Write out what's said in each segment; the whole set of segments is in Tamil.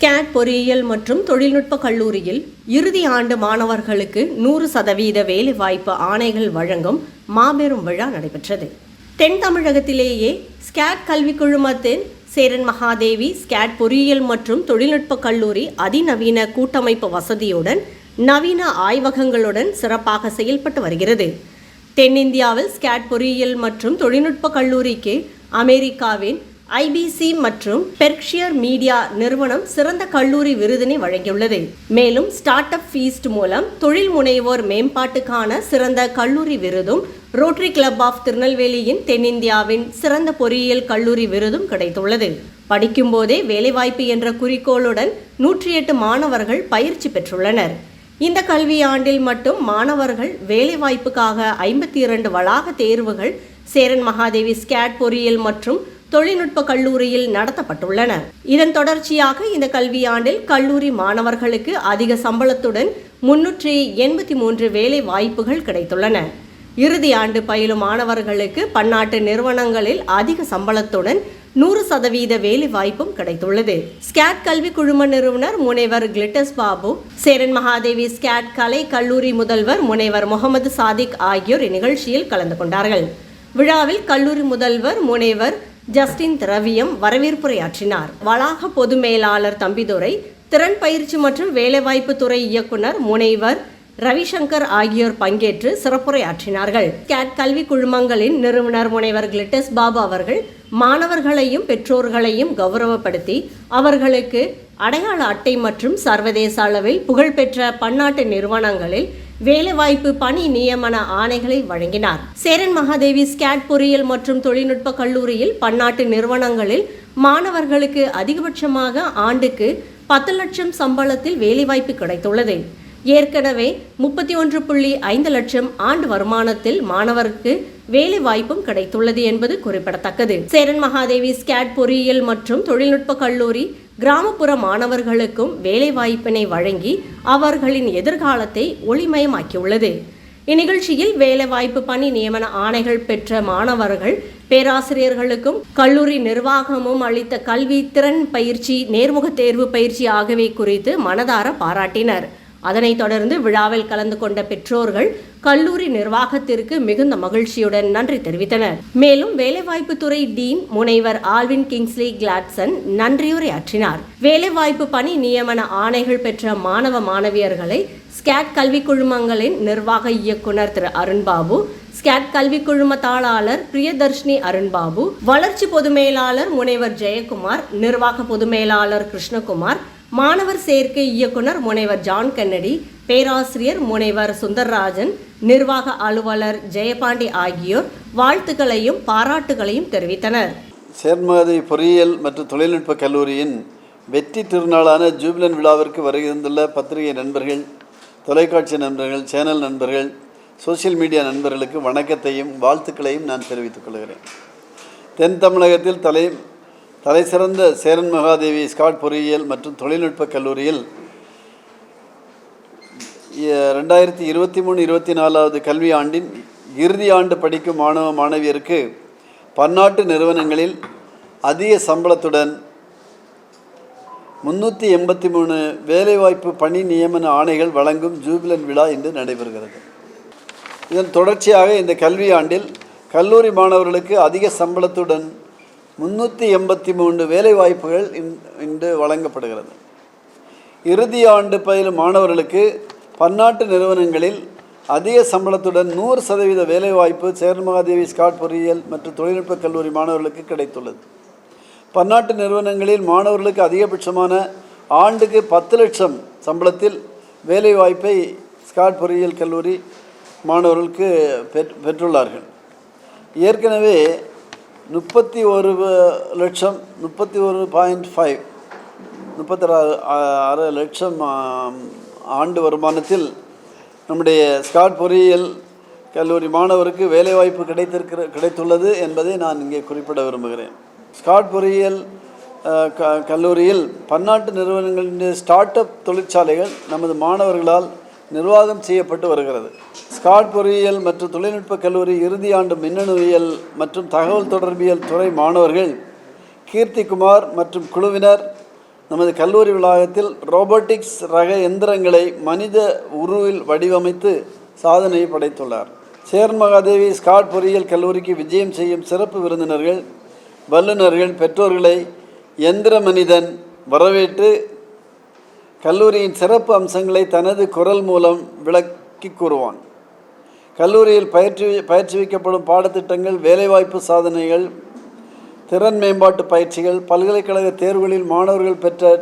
ஸ்கேட் பொறியியல் மற்றும் தொழில்நுட்ப கல்லூரியில் இறுதி ஆண்டு மாணவர்களுக்கு 100% வேலைவாய்ப்பு ஆணைகள் வழங்கும் மாபெரும் விழா நடைபெற்றது. தென் தமிழகத்திலேயே ஸ்கேட் கல்வி குழுமத்தின் சேரன் மகாதேவி ஸ்கேட் பொறியியல் மற்றும் தொழில்நுட்ப கல்லூரி அதிநவீன கூட்டமைப்பு வசதியுடன் நவீன ஆய்வகங்களுடன் சிறப்பாக செயல்பட்டு வருகிறது. தென்னிந்தியாவில் ஸ்கேட் பொறியியல் மற்றும் தொழில்நுட்ப கல்லூரிக்கு அமெரிக்காவின் IBC மற்றும் பெர்க்ஷியர் மீடியா நிறுவனம் சிறந்த கல்லூரி விருதினை வழங்கியுள்ளது. மேலும் ஸ்டார்ட் அப் ஃபீஸ்ட் மூலம் தொழில் முனைவோர் மேம்பாட்டுக்கான சிறந்த கல்லூரி விருதும், ரோட்டரி கிளப் ஆஃப் திருநெல்வேலியின் தென்னிந்தியாவின் சிறந்த பொறியியல் கல்லூரி விருதும் கிடைத்துள்ளது. படிக்கும் போதே வேலைவாய்ப்பு என்ற குறிக்கோளுடன் 108 மாணவர்கள் பயிற்சி பெற்றுள்ளனர். இந்த கல்வியாண்டில் மட்டும் மாணவர்கள் வேலைவாய்ப்புக்காக 52 வளாக தேர்வுகள் சேரன் மகாதேவி ஸ்கேட் பொறியியல் மற்றும் தொழில்நுட்ப கல்லூரியில் நடத்தப்பட்டுள்ளன. இதன் தொடர்ச்சியாக இந்த கல்வியாண்டில் கல்லூரி மாணவர்களுக்கு அதிக சம்பளத்துடன் 383 வேலை வாய்ப்புகள் கிடைத்துள்ளன. இறுதி ஆண்டு பயிலும் மாணவர்களுக்கு பன்னாட்டு நிறுவனங்களில் அதிக சம்பளத்துடன் 100% வேலை வாய்ப்பும் கிடைத்துள்ளது. ஸ்கேட் கல்வி குழும நிறுவனர் முனைவர் கிளிட்டஸ் பாபு, சேரன் மகாதேவி ஸ்கேட் கலை கல்லூரி முதல்வர் முனைவர் முகமது சாதிக் ஆகியோர் இந்நிகழ்ச்சியில் கலந்து கொண்டார்கள். விழாவில் கல்லூரி முதல்வர் முனைவர் ஜஸ்டின் திரவியம் வரவேற்புரையாற்றினார். வளாக பொது மேலாளர் தம்பிதுரை, திறன் பயிற்சி மற்றும் வேலைவாய்ப்பு துறை இயக்குனர் முனைவர் ரவிசங்கர் ஆகியோர் பங்கேற்று சிறப்புரையாற்றினார்கள். ஸ்கேட் கல்வி குழுமங்களின் நிறுவனர் முனைவர் கிளிட்டஸ் பாபு அவர்கள் மாணவர்களையும் பெற்றோர்களையும் கௌரவப்படுத்தி அவர்களுக்கு அடையாள அட்டை மற்றும் சர்வதேச அளவில் புகழ்பெற்ற பன்னாட்டு நிறுவனங்களில் வேலைவாய்ப்பு பணி நியமன ஆணைகளை வழங்கினார். சேரன் மகாதேவி ஸ்கேட் பொறியியல் மற்றும் தொழில்நுட்ப கல்லூரியில் பன்னாட்டு நிறுவனங்களில் மாணவர்களுக்கு அதிகபட்சமாக ஆண்டுக்கு 10 லட்சம் சம்பளத்தில் வேலைவாய்ப்பு கிடைத்துள்ளது. ஏற்கனவே 31.5 லட்சம் ஆண்டு வருமானத்தில் மாணவருக்கு வேலை வாய்ப்பும் கிடைத்துள்ளது என்பது குறிப்பிடத்தக்கது. சேரன் மகாதேவி ஸ்கேட் பொறியியல் மற்றும் தொழில்நுட்ப கல்லூரி கிராமப்புற மாணவர்களுக்கும் வேலை வாய்ப்பினை வழங்கி அவர்களின் எதிர்காலத்தை ஒளிமயமாக்கியுள்ளது. இந்நிகழ்ச்சியில் வேலைவாய்ப்பு பணி நியமன ஆணைகள் பெற்ற மாணவர்கள் பேராசிரியர்களுக்கும் கல்லூரி நிர்வாகமும் அளித்த கல்வி, திறன் பயிற்சி, நேர்முக தேர்வு பயிற்சி ஆகியவை குறித்து மனதார பாராட்டினர். அதனைத் தொடர்ந்து விழாவில் கலந்து கொண்ட பெற்றோர்கள் கல்லூரி நிர்வாகத்திற்கு மிகுந்த மகிழ்ச்சியுடன் நன்றி தெரிவித்தனர். மேலும் வேலைவாய்ப்பு துறை டீன் முனைவர் ஆல்வின் கிங்ஸ்லி கிளாட்சன் நன்றியுரையாற்றினார். வேலைவாய்ப்பு பணி நியமன ஆணைகள் பெற்ற மாணவ மாணவியர்களை ஸ்கேட் கல்வி குழுமங்களின் நிர்வாக இயக்குனர் திரு அருண்பாபு, ஸ்கேட் கல்வி குழும தாளாளர் பிரியதர்ஷினி அருண்பாபு, வளர்ச்சி பொது மேலாளர் முனைவர் ஜெயக்குமார், நிர்வாக பொது மேலாளர் கிருஷ்ணகுமார், மாணவர் சேர்க்கை இயக்குனர் முனைவர் ஜான் கென்னடி, பேராசிரியர் முனைவர் சுந்தர்ராஜன், நிர்வாக அலுவலர் ஜெயபாண்டி ஆகியோர் வாழ்த்துக்களையும் பாராட்டுகளையும் தெரிவித்தனர். சேரன் மகாதேவி பொறியியல் மற்றும் தொழில்நுட்ப கல்லூரியின் வெற்றி திருநாளான ஜூபிலன் விழாவிற்கு வருகின்றுள்ள பத்திரிகை நண்பர்கள், தொலைக்காட்சி நண்பர்கள், சேனல் நண்பர்கள், சோசியல் மீடியா நண்பர்களுக்கு வணக்கத்தையும் வாழ்த்துக்களையும் நான் தெரிவித்துக் கொள்கிறேன். தென் தமிழகத்தில் தலைசிறந்த சேரன் மகாதேவி ஸ்கேட் பொறியியல் மற்றும் தொழில்நுட்ப கல்லூரியில் 2023-24 கல்வி ஆண்டின் இறுதி ஆண்டு படிக்கும் மாணவ மாணவியருக்கு பன்னாட்டு நிறுவனங்களில் அதிக சம்பளத்துடன் 383 வேலைவாய்ப்பு பணி நியமன ஆணைகள் வழங்கும் ஜூபிலன் விழா இன்று நடைபெறுகிறது. இதன் தொடர்ச்சியாக இந்த கல்வி ஆண்டில் கல்லூரி மாணவர்களுக்கு அதிக சம்பளத்துடன் 383 வேலைவாய்ப்புகள் இன்று வழங்கப்படுகிறது. இறுதி ஆண்டு பயிலும் மாணவர்களுக்கு பன்னாட்டு நிறுவனங்களில் அதிக சம்பளத்துடன் 100% வேலைவாய்ப்பு சேரன் மகாதேவி ஸ்கேட் பொறியியல் மற்றும் தொழில்நுட்ப கல்லூரி மாணவர்களுக்கு கிடைத்துள்ளது. பன்னாட்டு நிறுவனங்களில் மாணவர்களுக்கு அதிகபட்சமான ஆண்டுக்கு 10 லட்சம் சம்பளத்தில் வேலைவாய்ப்பை ஸ்கேட் பொறியியல் கல்லூரி மாணவர்களுக்கு பெற்றுள்ளார்கள். ஏற்கனவே 36 லட்சம் ஆண்டு வருமானத்தில் நம்முடைய ஸ்கேட் பொறியியல் கல்லூரி மாணவருக்கு வேலைவாய்ப்பு கிடைத்துள்ளது என்பதை நான் இங்கே குறிப்பிட விரும்புகிறேன். ஸ்கேட் பொறியியல் கல்லூரியில் பன்னாட்டு நிறுவனங்களின் ஸ்டார்ட் அப் தொழிற்சாலைகள் நமது மாணவர்களால் நிர்வாகம் செய்யப்பட்டு வருகிறது. ஸ்கேட் பொறியியல் மற்றும் தொழில்நுட்ப கல்லூரி இறுதி ஆண்டு மின்னணுவியல் மற்றும் தகவல் தொடர்பியல் துறை மாணவர்கள் கீர்த்திகுமார் மற்றும் குழுவினர் நமது கல்லூரி வளாகத்தில் ரோபோட்டிக்ஸ் ரக எந்திரங்களை மனித உருவில் வடிவமைத்து சாதனையை படைத்துள்ளார். சேரன் மகாதேவி ஸ்காட் பொறியியல் கல்லூரிக்கு விஜயம் செய்யும் சிறப்பு விருந்தினர்கள், வல்லுநர்கள், பெற்றோர்களை எந்திர மனிதன் வரவேற்று கல்லூரியின் சிறப்பு அம்சங்களை தனது குரல் மூலம் விளக்கி கூறுவான். கல்லூரியில் பயிற்றுவிக்கப்படும் பாடத்திட்டங்கள், வேலைவாய்ப்பு சாதனைகள், திறன் மேம்பாட்டு பயிற்சிகள், பல்கலைக்கழக தேர்வுகளில் மாணவர்கள் பெற்ற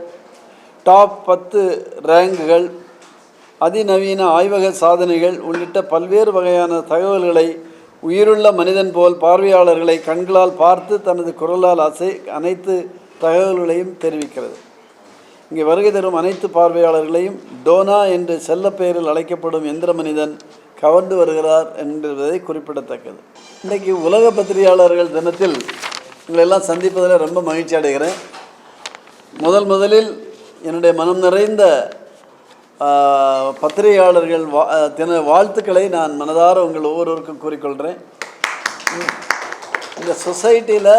டாப் 10 ரேங்குகள், அதிநவீன ஆய்வக சாதனைகள் உள்ளிட்ட பல்வேறு வகையான தகவல்களை உயிருள்ள மனிதன் போல் பார்வையாளர்களை கண்களால் பார்த்து தனது குரலால் அனைத்து தகவல்களையும் தெரிவிக்கிறது. இங்கே வருகை தரும் அனைத்து பார்வையாளர்களையும் டோனா என்று செல்ல பெயரில் அழைக்கப்படும் எந்திர மனிதன் கவர்ந்து வருகிறார் என்பதை குறிப்பிடத்தக்கது. இன்றைக்கு உலக பத்திரிகையாளர்கள் தினத்தில் உங்களெல்லாம் சந்திப்பதில் ரொம்ப மகிழ்ச்சி அடைகிறேன். முதலில் என்னுடைய மனம் நிறைந்த பத்திரிகையாளர்கள் தின வாழ்த்துக்களை நான் மனதார உங்கள் ஒவ்வொருவருக்கும் கூறிக்கொள்கிறேன். இந்த சொசைட்டியில்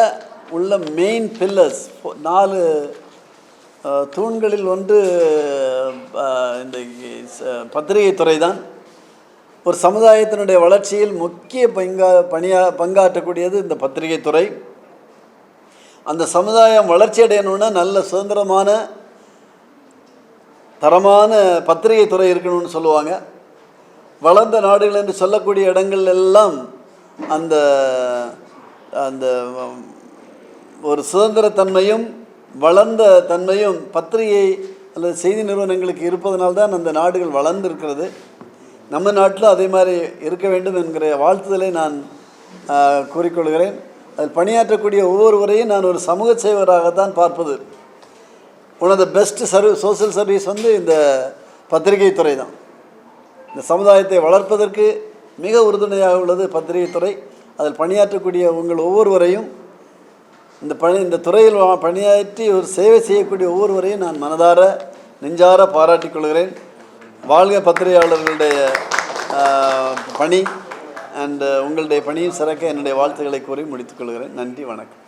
உள்ள மெயின் பில்லர்ஸ் 4 தூண்களில் ஒன்று இந்த பத்திரிகை துறை தான். ஒரு சமுதாயத்தினுடைய வளர்ச்சியில் முக்கிய பங்காற்றக்கூடியது இந்த பத்திரிகை துறை. அந்த சமுதாயம் வளர்ச்சி அடையணுன்னா நல்ல சுதந்திரமான தரமான பத்திரிகை துறை இருக்கணும்னு சொல்லுவாங்க. வளர்ந்த நாடுகள் என்று சொல்லக்கூடிய இடங்கள் எல்லாம் அந்த அந்த ஒரு சுதந்திரத்தன்மையும் வளர்ந்த தன்மையும் பத்திரிகை அல்லது செய்தி நிறுவனங்களுக்கு இருப்பதனால்தான் அந்த நாடுகள் வளர்ந்து இருக்கிறது. நம்ம நாட்டில் அதே மாதிரி இருக்க வேண்டும் என்கிற வாழ்த்துதலை நான் கூறிக்கொள்கிறேன். அதில் பணியாற்றக்கூடிய ஒவ்வொருவரையும் நான் ஒரு சமூக சேவராகத்தான் பார்ப்பது. One of the best social service இந்த பத்திரிகை துறை தான். இந்த சமுதாயத்தை வளர்ப்பதற்கு மிக உறுதுணையாக உள்ளது பத்திரிகை துறை. அதில் பணியாற்றக்கூடிய உங்கள் ஒவ்வொருவரையும் இந்த துறையில் பணியாற்றி ஒரு சேவை செய்யக்கூடிய ஒவ்வொருவரையும் நான் மனதார நெஞ்சார பாராட்டிக் கொள்கிறேன். வாழ்க பத்திரிகையாளர்களுடைய பணி அண்ட் உங்களுடைய பணியும் சிறக்க என்னுடைய வாழ்த்துக்களை கூறி முடித்துக்கொள்கிறேன். நன்றி, வணக்கம்.